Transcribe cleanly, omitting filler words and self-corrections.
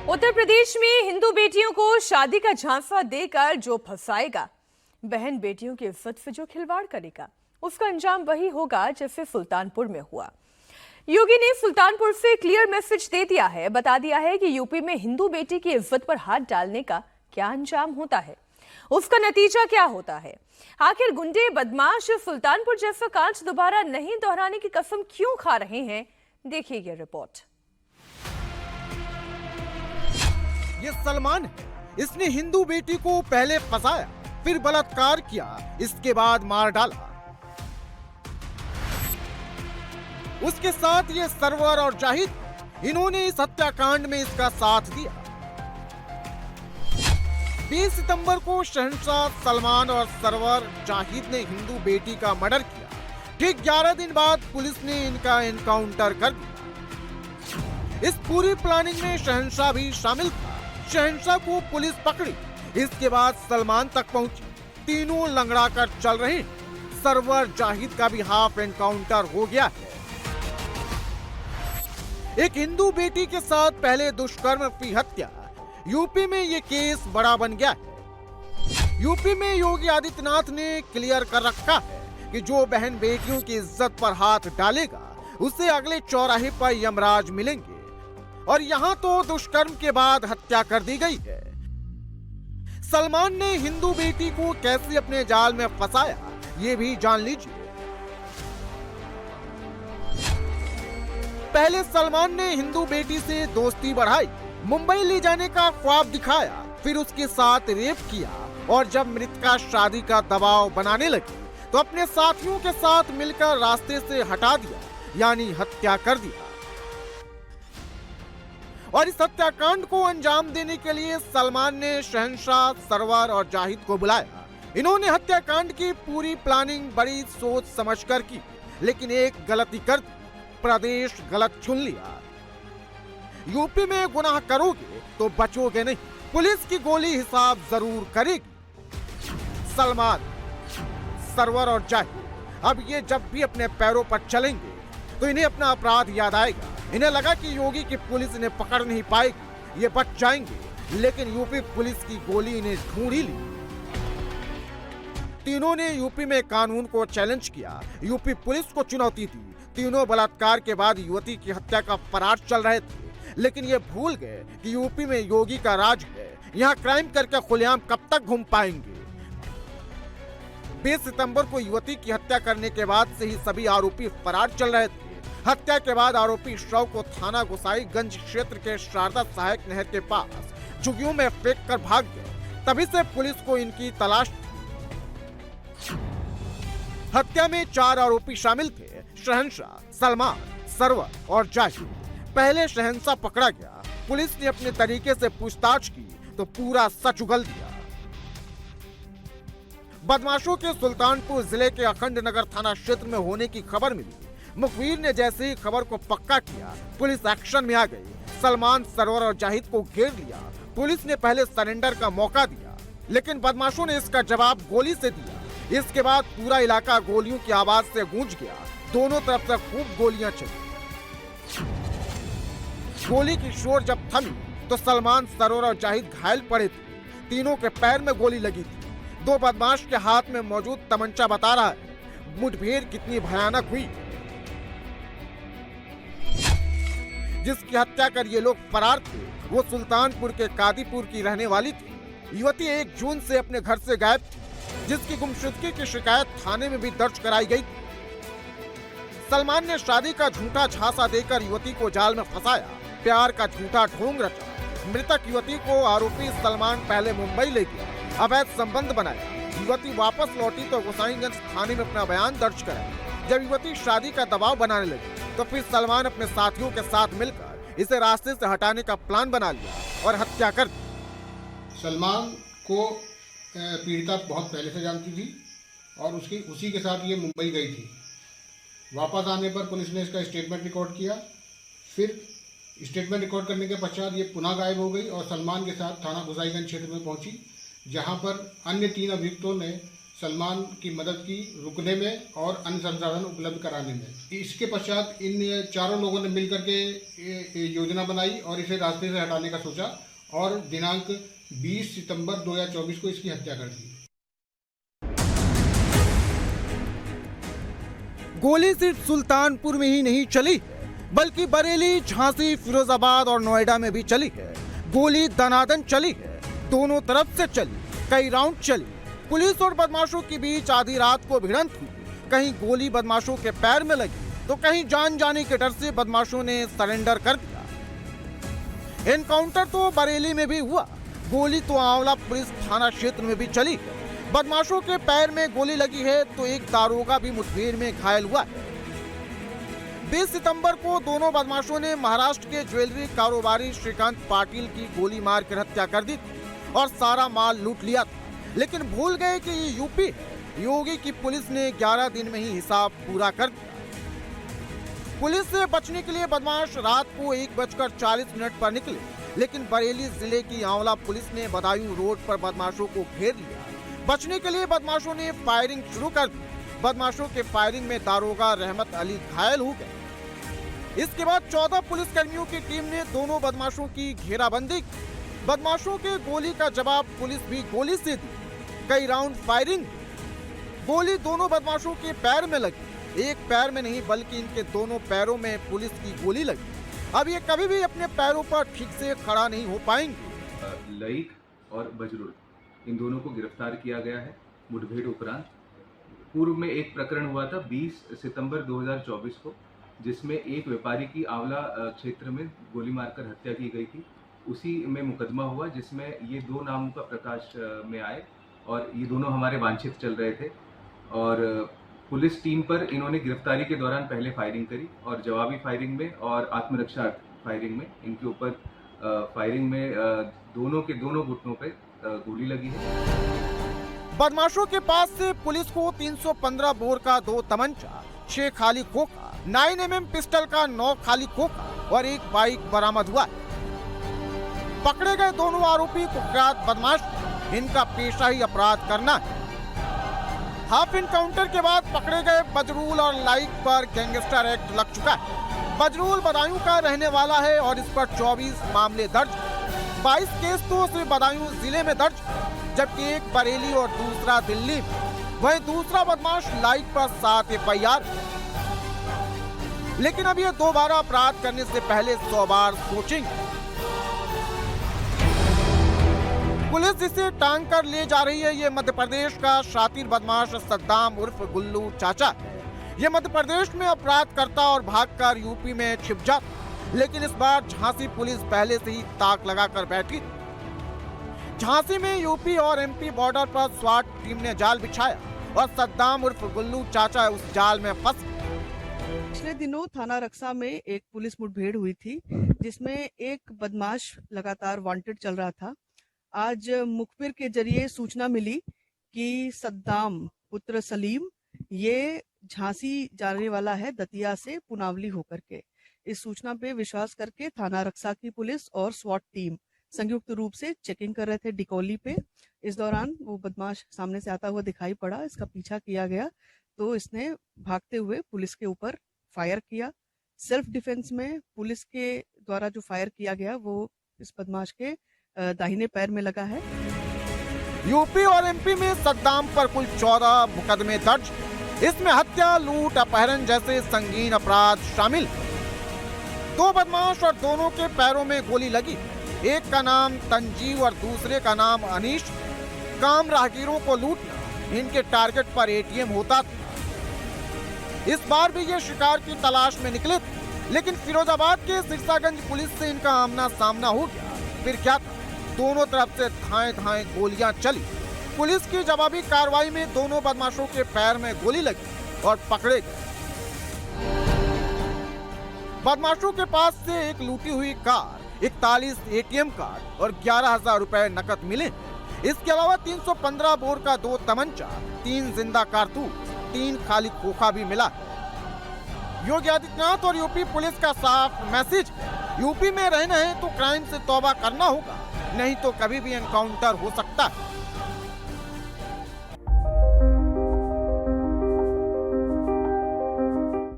उत्तर प्रदेश में हिंदू बेटियों को शादी का झांसा देकर जो फंसाएगा, बहन बेटियों की इज्जत से जो खिलवाड़ करेगा, उसका अंजाम वही होगा जैसे सुल्तानपुर में हुआ। योगी ने सुल्तानपुर से क्लियर मैसेज दे दिया है, बता दिया है कि यूपी में हिंदू बेटी की इज्जत पर हाथ डालने का क्या अंजाम होता है, उसका नतीजा क्या होता है। आखिर गुंडे बदमाश सुल्तानपुर जैसा कांड दोबारा नहीं दोहराने की कसम क्यों खा रहे हैं, देखिए ये रिपोर्ट। ये सलमान है, इसने हिंदू बेटी को पहले फंसाया, फिर बलात्कार किया, इसके बाद मार डाला। उसके साथ ये सरवर और जाहिद, इन्होंने इस हत्याकांड में इसका साथ दिया। 20 सितंबर को शहंशाह सलमान और सरवर जाहिद ने हिंदू बेटी का मर्डर किया। ठीक 11 दिन बाद पुलिस ने इनका एनकाउंटर कर दिया। इस पूरी प्लानिंग में शहंशाह भी शामिल था। शहंशाह को पुलिस पकड़ी, इसके बाद सलमान तक पहुंची। तीनों लंगड़ा कर चल रहे हैं। सरवर जाहिद का भी हाफ एनकाउंटर हो गया है। एक हिंदू बेटी के साथ पहले दुष्कर्म की हत्या, यूपी में ये केस बड़ा बन गया है। यूपी में योगी आदित्यनाथ ने क्लियर कर रखा है कि जो बहन बेटियों की इज्जत पर हाथ डालेगा उसे अगले चौराहे पर यमराज मिलेंगे। और यहाँ तो दुष्कर्म के बाद हत्या कर दी गई है। सलमान ने हिंदू बेटी को कैसे अपने जाल में फंसाया, ये भी जान लीजिए। पहले सलमान ने हिंदू बेटी से दोस्ती बढ़ाई, मुंबई ले जाने का ख्वाब दिखाया, फिर उसके साथ रेप किया और जब मृतका शादी का दबाव बनाने लगी तो अपने साथियों के साथ मिलकर रास्ते से हटा दिया, यानी हत्या कर दिया। और इस हत्याकांड को अंजाम देने के लिए सलमान ने शहंशाह, सरवर और जाहिद को बुलाया। इन्होंने हत्याकांड की पूरी प्लानिंग बड़ी सोच समझकर की, लेकिन एक गलती कर दी, प्रदेश गलत चुन लिया। यूपी में गुनाह करोगे तो बचोगे नहीं, पुलिस की गोली हिसाब जरूर करेगी। सलमान, सरवर और जाहिद अब ये जब भी अपने पैरों पर चलेंगे तो इन्हें अपना अपराध याद आएगा। इन्हें लगा कि योगी की पुलिस इन्हें पकड़ नहीं पाएगी, ये बच जाएंगे, लेकिन यूपी पुलिस की गोली इन्हें ढूंढ ही ली। तीनों ने यूपी में कानून को चैलेंज किया, यूपी पुलिस को चुनौती दी। तीनों बलात्कार के बाद युवती की हत्या का फरार चल रहे थे, लेकिन ये भूल गए कि यूपी में योगी का राज है। यहाँ क्राइम करके खुलेआम कब तक घूम पाएंगे। 20 सितंबर को युवती की हत्या करने के बाद से ही सभी आरोपी फरार चल रहे थे। हत्या के बाद आरोपी शव को थाना गोसाईगंज क्षेत्र के शारदा सहायक नहर के पास झुग्गियों में फेंक कर भाग गए। तभी से पुलिस को इनकी तलाश थी। हत्या में 4 आरोपी शामिल थे, शहंशाह, सलमान, सरवर और जाहिद। पहले शहंशाह पकड़ा गया, पुलिस ने अपने तरीके से पूछताछ की तो पूरा सच उगल दिया। बदमाशों के सुल्तानपुर जिले के अखंड नगर थाना क्षेत्र में होने की खबर मिली। मुखबिर ने जैसे ही खबर को पक्का किया, पुलिस एक्शन में आ गई। सलमान, सरवर और जाहिद को घेर लिया। पुलिस ने पहले सरेंडर का मौका दिया, लेकिन बदमाशों ने इसका जवाब गोली से दिया। इसके बाद पूरा इलाका गोलियों की आवाज से गूंज गया। दोनों तरफ से खूब गोलियां चली। गोली की शोर जब थमी तो सलमान, सरवर और जाहिद घायल पड़े थे। तीनों के पैर में गोली लगी थी। 2 बदमाश के हाथ में मौजूद तमंचा बता रहा है मुठभेड़ कितनी भयानक हुई। जिसकी हत्या कर ये लोग फरार थे, वो सुल्तानपुर के कादीपुर की रहने वाली थी। युवती 1 जून से अपने घर से गायब थी, जिसकी गुमशुदगी की शिकायत थाने में भी दर्ज कराई गई थी। सलमान ने शादी का झूठा झांसा देकर युवती को जाल में फंसाया, प्यार का झूठा ढोंग रचा। मृतक युवती को आरोपी सलमान पहले मुंबई ले गया, अवैध संबंध बनाया। युवती वापस लौटी तो गोसाईगंज थाने में अपना बयान दर्ज कराया। जब युवती शादी का दबाव बनाने लगी तो फिर सलमान अपने साथियों के साथ मिलकर इसे रास्ते से हटाने का प्लान बना लिया और हत्या कर दी। सलमान को पीड़िता बहुत पहले से जानती थी और उसी के साथ ये मुंबई गई थी। वापस आने पर पुलिस ने इसका स्टेटमेंट रिकॉर्ड किया। फिर स्टेटमेंट रिकॉर्ड करने के पश्चात ये पुनः गायब हो गई और सलमान के साथ थाना गोसाईगंज क्षेत्र में पहुंची, जहां पर अन्य 3 अभियुक्तों ने सलमान की मदद की रुकने में और अन्य संसाधन उपलब्ध कराने में। इसके पश्चात इन चारों लोगों ने मिलकर के ये योजना बनाई और इसे रास्ते से हटाने का सोचा और दिनांक 20 सितंबर 2024 को इसकी हत्या कर दी। गोली सिर्फ सुल्तानपुर में ही नहीं चली, बल्कि बरेली, झांसी, फिरोजाबाद और नोएडा में भी चली है। गोली दनादन चली है, दोनों तरफ से चली, कई राउंड चली। पुलिस और बदमाशों के बीच आधी रात को भिड़ंत हुई। कहीं गोली बदमाशों के पैर में लगी तो कहीं जान जाने के डर से बदमाशों ने सरेंडर कर दिया। एनकाउंटर तो बरेली में भी हुआ, गोली तो आंवला पुलिस थाना क्षेत्र में भी चली। बदमाशों के पैर में गोली लगी है तो एक दारोगा भी मुठभेड़ में घायल हुआ है। 20 सितंबर को दोनों बदमाशों ने महाराष्ट्र के ज्वेलरी कारोबारी श्रीकांत पाटिल की गोली मार कर हत्या कर दी थी और सारा माल लूट लिया था। लेकिन भूल गए कि ये यूपी है। योगी की पुलिस ने 11 दिन में ही हिसाब पूरा कर दिया। पुलिस से बचने के लिए बदमाश रात को 1:40 पर निकले, लेकिन बरेली जिले की आंवला पुलिस ने बदायूं रोड पर बदमाशों को घेर लिया। बचने के लिए बदमाशों ने फायरिंग शुरू कर दी। बदमाशों के फायरिंग में दारोगा रहमत अली घायल हो गए। इसके बाद 14 पुलिसकर्मियों की टीम ने दोनों बदमाशों की घेराबंदी की। बदमाशों के गोली का जवाब पुलिस भी गोली से दी। कई राउंड फायरिंग, गोली दोनों बदमाशों के पैर में लगी। एक पैर में नहीं बल्कि इनके दोनों पैरों में पुलिस की गोली लगी। अब ये कभी भी अपने पैरों पर ठीक से खड़ा नहीं हो पाएंगे। लईक और बजरुल, इन दोनों को गिरफ्तार किया गया है मुठभेड़ उपरांत। पूर्व में एक प्रकरण हुआ था 20 सितंबर 2024 को, जिसमें एक व्यापारी की आंवला क्षेत्र में गोली मारकर हत्या की गई थी। उसी में मुकदमा हुआ जिसमें ये दो नामों का प्रकाश में आए और ये दोनों हमारे वांछित चल रहे थे। और पुलिस टीम पर इन्होंने गिरफ्तारी के दौरान पहले फायरिंग करी और जवाबी फायरिंग में और आत्मरक्षा फायरिंग में इनके ऊपर फायरिंग में दोनों के दोनों घुटनों पे गोली लगी है। बदमाशों के पास से पुलिस को 315 बोर का 2 तमंचा, 6 खाली खोखा, 9mm पिस्टल का 9 खाली खोखा और एक बाइक बरामद हुआ है। पकड़े गए दोनों आरोपी कुख्यात बदमाश, इनका पेशा ही अपराध करना है। हाफ इनकाउंटर के बाद पकड़े गए बजरूल और लाइक पर गैंगस्टर एक्ट लग चुका है। बजरूल बदायूं का रहने वाला है और इस पर 24 मामले दर्ज, 22 केस तो सिर्फ बदायूं जिले में दर्ज, जबकि एक बरेली और दूसरा दिल्ली में। वहीं दूसरा बदमाश लाइक पर 7 FIR। लेकिन अब ये दोबारा अपराध करने से पहले 100 बार सोचेंगे। पुलिस इसे टांग कर ले जा रही है। ये मध्य प्रदेश का शातिर बदमाश सद्दाम उर्फ गुल्लू चाचा। ये मध्य प्रदेश में अपराध करता और भागकर यूपी में छिप जाता। लेकिन इस बार झांसी पुलिस पहले से ही ताक लगाकर बैठी। झांसी में यूपी और MP बॉर्डर पर स्वाट टीम ने जाल बिछाया और सद्दाम उर्फ गुल्लू चाचा उस जाल में फंस। पिछले दिनों थाना रक्सा में एक पुलिस मुठभेड़ हुई थी, जिसमें एक बदमाश लगातार वांटेड चल रहा था। आज मुखबिर के जरिए सूचना मिली कि सद्दाम पुत्र सलीम ये झांसी जाने वाला है दतिया से पुनावली होकर के। इस सूचना पे विश्वास करके थाना रक्सा की पुलिस और स्वाट टीम संयुक्त रूप से चेकिंग कर रहे थे डिकोली पे। इस दौरान वो बदमाश सामने से आता हुआ दिखाई पड़ा। इसका पीछा किया गया तो इसने भागते हुए पुलिस के ऊपर फायर किया। सेल्फ डिफेंस में पुलिस के द्वारा जो फायर किया गया वो इस बदमाश के दाहिने पैर में लगा है। यूपी और MP में सद्दाम पर कुल 14 मुकदमे दर्ज। इसमें हत्या, लूट, अपहरण जैसे संगीन अपराध शामिल। 2 बदमाश और दोनों के पैरों में गोली लगी। एक का नाम तंजीव और दूसरे का नाम अनीश। काम राहगीरों को लूटना इनके टारगेट पर ATM होता था। इस बार भी ये शिकार की तलाश में निकले थे, लेकिन फिरोजाबाद के सिरसागंज पुलिस से इनका आमना सामना हो गया। फिर क्या था? दोनों तरफ से धाएं धाएं गोलियां चली। पुलिस की जवाबी कार्रवाई में दोनों बदमाशों के पैर में गोली लगी और पकड़े गए। बदमाशों के पास से एक लूटी हुई कार, 41 ATM कार्ड और 11,000 रुपए नकद मिले। इसके अलावा 315 बोर का 2 तमंचा, 3 जिंदा कारतूस, 3 खाली खोखा भी मिला। योगी आदित्यनाथ और यूपी पुलिस का साफ मैसेज, यूपी में रहना है तो क्राइम से तौबा करना होगा, नहीं तो कभी भी एनकाउंटर हो सकता है।